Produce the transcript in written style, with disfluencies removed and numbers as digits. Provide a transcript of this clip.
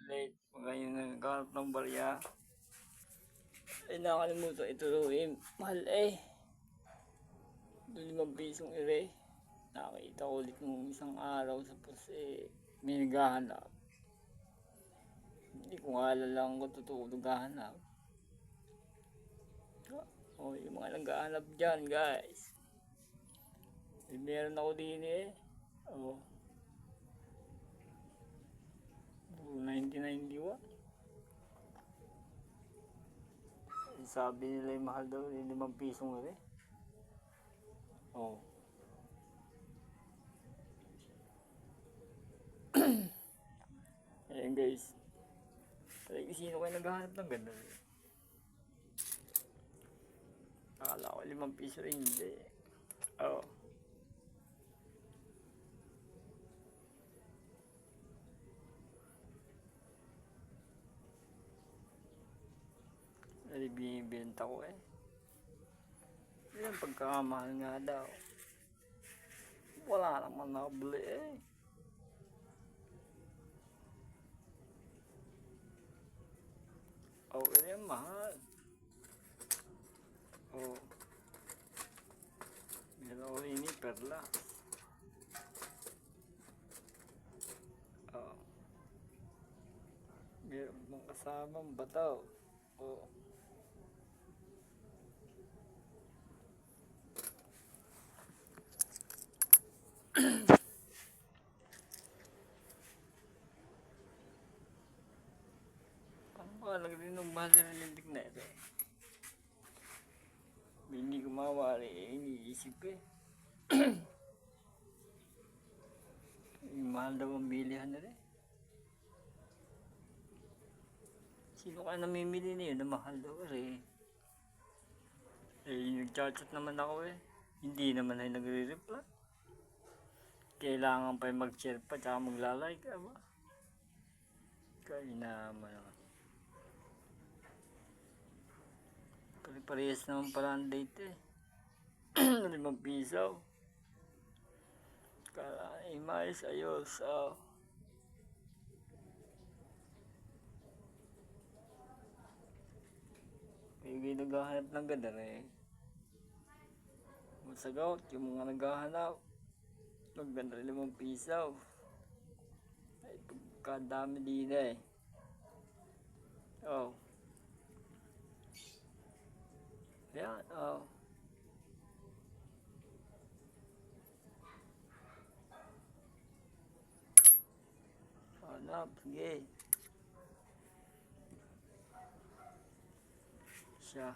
late. Ngayon na nagkaroon ng barya. Ay nakalimutan ituloy. Mahal eh. 5 pisong ire. Nakita ko ulit nung isang araw sa puse. May naghahanap. Hindi ko nga alam kung totoo naghahanap. O yung mga naghahanap dyan guys. Eh, meron ako din eh. O. 1991. Sabi nila yung mahal daw, 5 pisong rin. Oh. Ayan guys. Talagang sino kayo naghahanap ng ganda? Akala ko 5 piso rin, hindi. Oh. Ay, binibenta ko eh. Yan, pagkakamahal nga daw. Wala naman nakabili eh. Oh, yan mahal. Oh. Meron ko ini perla. Oh. Meron mong kasamang bataw. Oh. Walang rin ng mahal na nalindig na ito. Hindi ko mawari eh, iniisip eh. Yung mahal daw ang bilihan na rin. Sino ka namimili na yun na mahal daw rin? Eh, nag-chat naman ako eh. Hindi naman ay nagre-reply. Kailangan pa yung mag-share pa tsaka maglalike ka ba? Kaya naman naman. Pare-parehas naman pala ang date eh. 5 piso. Kala mais ayos. Oh. May naghahanap ng ganda eh. Masagot yung mga naghahanap. Maganda rin 5 piso. Ay pagkadami din eh. Oh. Yan, oh. Hanap, sige. Siya.